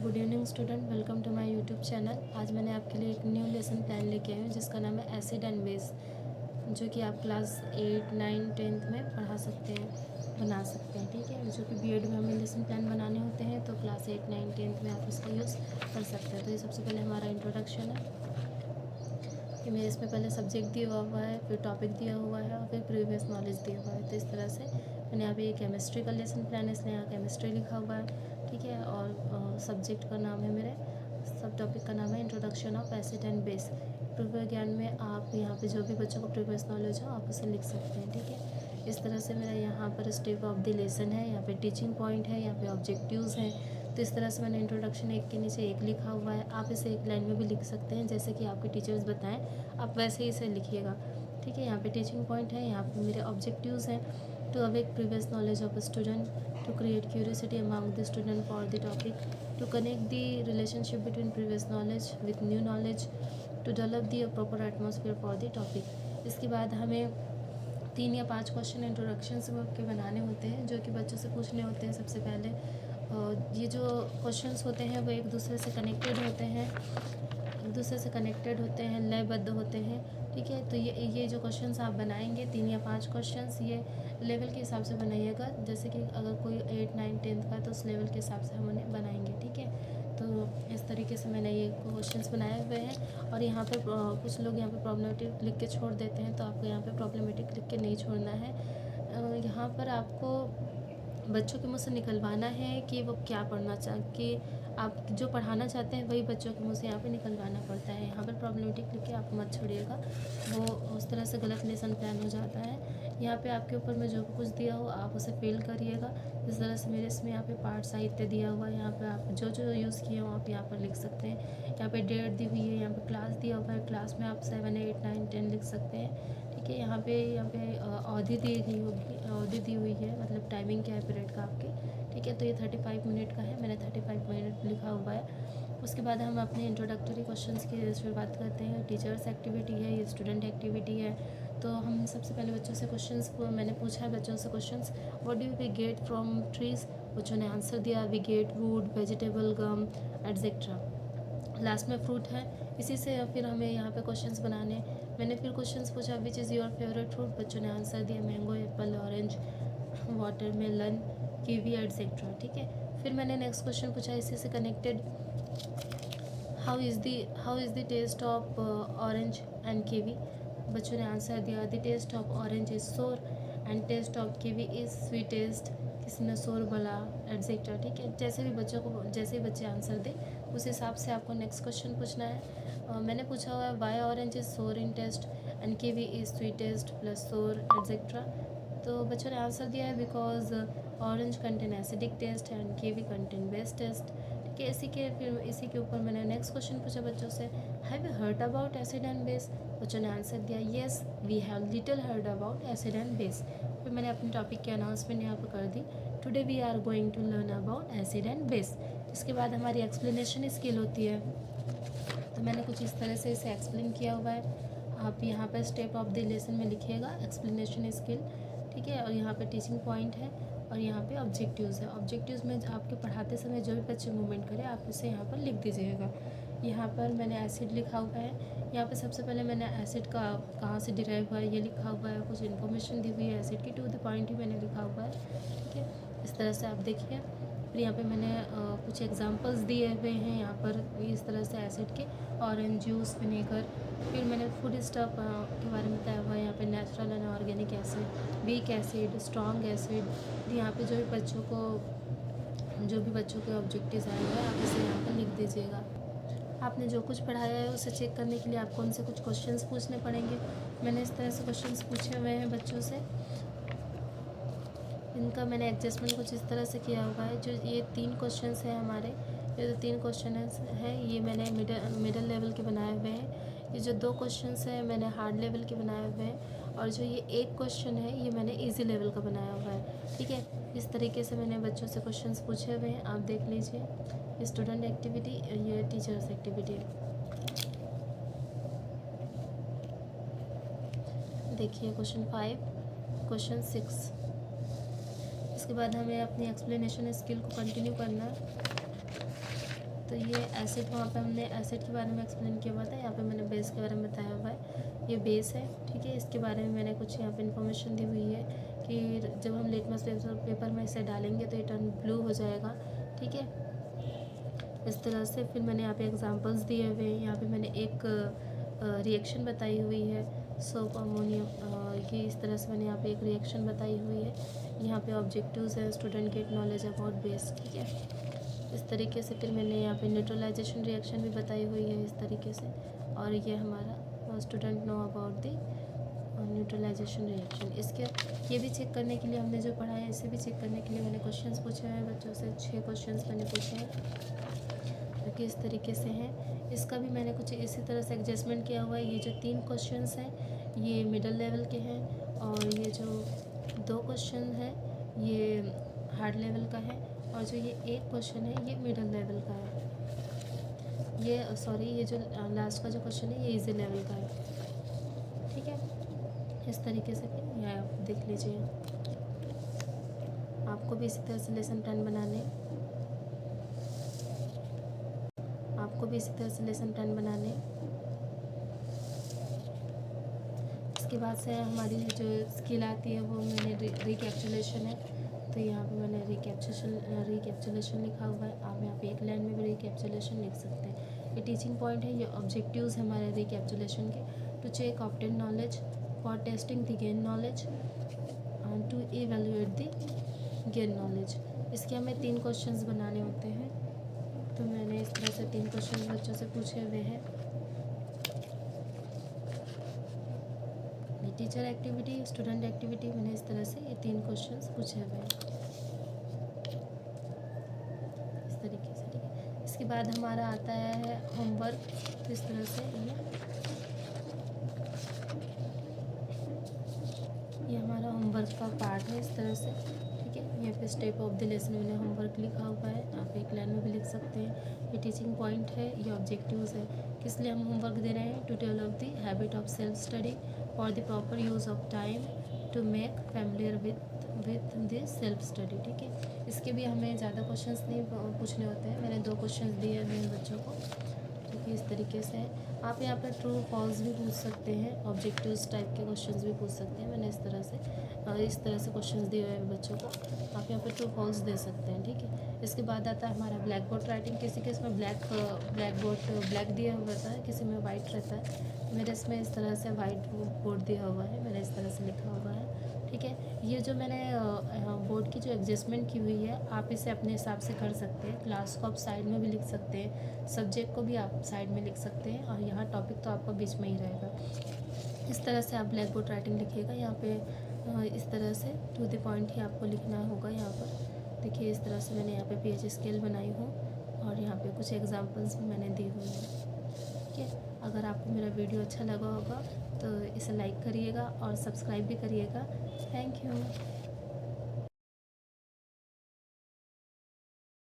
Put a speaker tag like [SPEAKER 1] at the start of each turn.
[SPEAKER 1] Good evening student, welcome to my YouTube channel. आज मैंने आपके लिए एक न्यू लेसन प्लान लेके आई हूँ जिसका नाम है एसिड एंड बेस, जो कि आप क्लास 8, 9, 10th में पढ़ा सकते हैं, बना सकते हैं। ठीक है, जो कि बीएड में हमें लेसन प्लान बनाने होते हैं तो क्लास 8, 9, 10th में आप इसका यूज़ कर सकते हैं। तो ये सबसे पहले हमारा इंट्रोडक्शन है कि मेरे इसमें पहले सब्जेक्ट दिया हुआ है, फिर टॉपिक दिया हुआ है और फिर प्रीवियस नॉलेज दिया हुआ है। तो इस तरह से मैंने यहाँ पे ये केमिस्ट्री का लेसन प्लान है, इसलिए यहाँ केमिस्ट्री लिखा हुआ है। ठीक है, और सब्जेक्ट का नाम है, मेरे सब टॉपिक का नाम है introduction of acid and base. पूर्व ज्ञान में आप यहाँ पे जो भी बच्चों को प्रीवियस नॉलेज हो आप उसे लिख सकते हैं। ठीक है, इस तरह से मेरा यहाँ पर स्टेप ऑफ द लेसन है, यहाँ पे टीचिंग पॉइंट है, यहाँ पे ऑब्जेक्टिव्स हैं। तो इस तरह से मैंने इंट्रोडक्शन एक के नीचे एक लिखा हुआ है। आप इसे एक लाइन में भी लिख सकते हैं, जैसे कि आपके टीचर्स बताएं आप वैसे ही इसे लिखिएगा। ठीक है, यहाँ पे टीचिंग पॉइंट है, यहाँ पे मेरे ऑब्जेक्टिव्स हैं। To awake previous knowledge of student, to create curiosity among the student for the topic, to connect the relationship between previous knowledge with new knowledge, to develop the proper atmosphere for the topic. इसके बाद हमें 3 या 5 question introduction के बनाने होते हैं, जो कि बच्चों से पूछने होते हैं। सबसे पहले ये जो क्वेश्चंस होते हैं वो एक दूसरे से कनेक्टेड होते हैं, लयबद्ध होते हैं। ठीक है, तो ये जो क्वेश्चंस आप बनाएंगे 3 या 5 क्वेश्चंस, ये लेवल के हिसाब से बनाइएगा। जैसे कि अगर कोई 8, 9, 10th का है तो उस लेवल के हिसाब से हम उन्हें बनाएंगे। ठीक है, तो इस तरीके से मैंने ये क्वेश्चंस बनाए हुए हैं। और यहाँ पे कुछ लोग यहाँ पे प्रॉब्लमेटिक लिख के छोड़ देते हैं, तो आपको यहाँ पे प्रॉब्लमेटिक लिख के नहीं छोड़ना है। यहाँ पर आपको बच्चों के मुँह से निकलवाना है कि वो क्या पढ़ना कि आप जो पढ़ाना चाहते हैं वही बच्चों के मुँह से यहाँ पे निकलवाना पड़ता है। यहाँ पर प्रॉब्लमेटिक लिख के आप मत छोड़िएगा, वो उस तरह से गलत लेसन प्लान हो जाता है। यहाँ पे आपके ऊपर में जो कुछ दिया हो आप उसे फिल करिएगा। इस तरह से मेरे इसमें यहाँ पे पाठ साहित्य दिया हुआ है, यहाँ पे आप जो जो यूज़ किए हो आप यहाँ पर लिख सकते हैं। यहाँ पे डेट दी हुई है, यहाँ पे क्लास दिया हुआ है, क्लास में आप 7, 8, 9, 10 लिख सकते हैं। ठीक है, यहाँ पे अवधि दी गई होगी, अवधि दी हुई है, मतलब टाइमिंग क्या है पीरियड का आपके। ठीक है, तो ये 35 मिनट का है, मैंने 35 मिनट लिखा हुआ है। उसके बाद हम अपने इंट्रोडक्टरी क्वेश्चंस की शुरुआत करते हैं। टीचर्स एक्टिविटी है, ये स्टूडेंट एक्टिविटी है। तो हम सबसे पहले बच्चों से क्वेश्चंस को मैंने पूछा है बच्चों से questions, what do we get from trees. बच्चों ने आंसर दिया, we get wood, vegetable, gum etcetera. Last में फ्रूट है। इसी से फिर हमें यहाँ पे क्वेश्चंस बनाने। मैंने फिर क्वेश्चंस पूछा, which is your favourite fruit. बच्चों ने आंसर दिया, mango, apple, orange, watermelon, kiwi etcetera. ठीक है, फिर मैंने नेक्स्ट क्वेश्चन पूछा इसी से connected, how is the taste of orange and kiwi. बच्चों ने आंसर दिया, the taste of orange is sour and taste of kiwi is sweetest. किसी ने सोर बोला एट्सेट्रा। ठीक है, जैसे भी बच्चे आंसर दें उस हिसाब से आपको नेक्स्ट क्वेश्चन पूछना है। मैंने पूछा हुआ है, Y orange is sour in taste and kiwi is sweetest plus sour etcetera. तो बच्चों ने आंसर दिया है, because orange contain acidic taste and kiwi contain base taste. ठीक है, इसी के ऊपर मैंने नेक्स्ट क्वेश्चन पूछा बच्चों से, have you heard about acid and base. बच्चों ने आंसर दिया, yes we have little heard about acid and base. फिर मैंने अपने टॉपिक की अनाउंसमेंट यहाँ पर कर दी, today we are going to learn about acid and base. इसके बाद हमारी एक्सप्लेनेशन स्किल होती है, तो मैंने कुछ इस तरह से इसे एक्सप्लेन किया हुआ है। आप यहाँ पर स्टेप ऑफ द लेसन में लिखिएगा एक्सप्लेनेशन स्किल। ठीक है, और यहाँ पे टीचिंग पॉइंट है और यहाँ पे ऑब्जेक्टिव्स है। ऑब्जेक्टिव्स में आपके पढ़ाते समय जो भी बच्चे मूवमेंट करें आप उसे यहाँ पर लिख दीजिएगा। यहाँ पर मैंने एसिड लिखा हुआ है, यहाँ पे सबसे पहले मैंने एसिड का कहाँ से डिराइव हुआ है ये लिखा हुआ है, कुछ इन्फॉर्मेशन दी हुई है एसिड की, टू द पॉइंट ही मैंने लिखा हुआ है। ठीक है, इस तरह से आप देखिए। फिर यहाँ पे मैंने कुछ एग्जांपल्स दिए हुए हैं यहाँ पर इस तरह से एसिड के, ऑरेंज जूस, विनेगर। फिर मैंने फूड स्टफ के बारे में बताया हुआ है, यहाँ पे natural and organic acid, weak acid, strong acid. यहाँ पे जो भी बच्चों के ऑब्जेक्टिव्स आए हुए हैं आप इसे यहाँ पर लिख दीजिएगा। आपने जो कुछ पढ़ाया है उसे चेक करने के लिए आपको उनसे कुछ क्वेश्चंस पूछने पड़ेंगे। मैंने इस तरह से क्वेश्चंस पूछे हुए हैं बच्चों से, इनका मैंने एडजस्टमेंट कुछ इस तरह से किया हुआ है। जो ये 3 क्वेश्चंस हैं हमारे, ये जो 3 क्वेश्चन हैं ये मैंने मिडल लेवल के बनाए हुए हैं। ये जो 2 क्वेश्चंस हैं मैंने हार्ड लेवल के बनाए हुए हैं, और जो ये 1 क्वेश्चन है ये मैंने इजी लेवल का बनाया हुआ है। ठीक है, इस तरीके से मैंने बच्चों से क्वेश्चंस पूछे हुए हैं, आप देख लीजिए। स्टूडेंट एक्टिविटी, ये टीचर्स एक्टिविटी। देखिए क्वेश्चन 5, क्वेश्चन 6। इसके बाद हमें अपनी एक्सप्लेनेशन स्किल को कंटिन्यू करना है। तो ये एसिड, वहाँ पे हमने एसिड के बारे में एक्सप्लेन किया हुआ था, यहाँ पे मैंने बेस के बारे में बताया हुआ है। ये बेस है, ठीक है। इसके बारे में मैंने कुछ यहाँ पे इन्फॉर्मेशन दी हुई है कि जब हम लिटमस पेपर में इसे डालेंगे तो ये टर्न ब्लू हो जाएगा, ठीक है। इस तरह से फिर मैंने यहाँ पे एग्जांपल्स दिए हुए हैं। यहाँ पे मैंने एक रिएक्शन बताई हुई है, सोप अमोनियम की। इस तरह से मैंने यहाँ पे एक रिएक्शन बताई हुई है। यहाँ पे ऑब्जेक्टिव्स है, student get knowledge about base, ठीक है। इस तरीके से फिर मैंने यहाँ पे न्यूट्रलाइजेशन रिएक्शन भी बताई हुई है इस तरीके से। और ये हमारा student know about the neutralization reaction. इसके ये भी चेक करने के लिए हमने जो पढ़ा है, इसे भी चेक करने के लिए मैंने क्वेश्चंस पूछे हैं बच्चों से। 6 क्वेश्चंस मैंने पूछे हैं जो कि इस तरीके से हैं। इसका भी मैंने कुछ इसी तरह से एडजस्टमेंट किया हुआ है। ये जो 3 क्वेश्चंस हैं ये मिडिल लेवल के हैं, और ये जो 2 क्वेश्चन हैं ये हार्ड लेवल का है, और जो ये एक क्वेश्चन है ये मिडिल लेवल का है। ये जो लास्ट का जो क्वेश्चन है ये इजी लेवल का है, ठीक है। इस तरीके से यह आप देख लीजिए। आपको भी इसी तरह से लेसन प्लान बनाने इसके बाद से हमारी जो स्किल आती है वो मैंने रिकैप्चुलेशन है। तो यहाँ पे मैंने रिकैप्चुलेशन लिखा हुआ है। आप यहाँ पे एक लाइन में भी रिकैप्चुलेशन लिख सकते हैं। ये टीचिंग पॉइंट है, ये ऑब्जेक्टिव्स है हमारे रिकैप्चुलेशन के। To check obtain knowledge, for testing the gain knowledge, and to evaluate the gain knowledge. इसके हमें 3 क्वेश्चंस बनाने होते हैं। तो मैंने इस तरह से 3 क्वेश्चंस बच्चों से पूछे हुए हैं। टीचर एक्टिविटी, स्टूडेंट एक्टिविटी, मैंने इस तरह से ये 3 क्वेश्चंस पूछे हुए हैं इस तरीके से, ठीक है। इसके बाद हमारा आता है होमवर्क। इस तरह से ये हमारा होमवर्क का पार्ट है इस तरह से, ठीक है। यहाँ पे स्टेप ऑफ द लेसन मैंने होमवर्क लिखा हुआ है, आप एक लाइन में भी लिख सकते हैं। ये टीचिंग पॉइंट है, ये ऑब्जेक्टिव्स है। किस लिए हम होमवर्क दे रहे हैं? To develop the habit of self study for the proper use of time, to make familiar with the self study, ठीक है। इसके भी हमें ज़्यादा क्वेश्चंस नहीं पूछने होते हैं। मैंने 2 क्वेश्चंस दिए हैं बच्चों को, जो कि इस तरीके से है। आप यहाँ पर ट्रू फॉल्स भी पूछ सकते हैं, ऑब्जेक्टिव्स टाइप के क्वेश्चंस भी पूछ सकते हैं। मैंने इस तरह से क्वेश्चंस दिए हुए हैं बच्चों को, आप यहाँ पर ट्रू फॉल्स दे सकते हैं, ठीक है। इसके बाद आता है हमारा ब्लैक बोर्ड राइटिंग। किसी के इसमें ब्लैक दिया हुआ रहता है, किसी में वाइट रहता है। मेरे इसमें इस तरह से वाइट बोर्ड दिया हुआ है, मैंने इस तरह से लिखा हुआ है, ठीक है। ये जो मैंने बोर्ड की जो एडजस्टमेंट की हुई है, आप इसे अपने हिसाब से कर सकते हैं। क्लास को आप साइड में भी लिख सकते हैं, सब्जेक्ट को भी आप साइड में लिख सकते हैं, और यहाँ टॉपिक तो आपका बीच में ही रहेगा। इस तरह से आप ब्लैक बोर्ड राइटिंग लिखिएगा। यहाँ पे इस तरह से टू द पॉइंट ही आपको लिखना होगा। यहाँ पर देखिए इस तरह से मैंने यहाँ पे पेज स्केल बनाई हूँ, और यहाँ पे कुछ एग्जांपल्स भी मैंने दी हुई हैं, ठीक है। अगर आपको मेरा वीडियो अच्छा लगा होगा तो इसे लाइक करिएगा और सब्सक्राइब भी करिएगा। Thank you.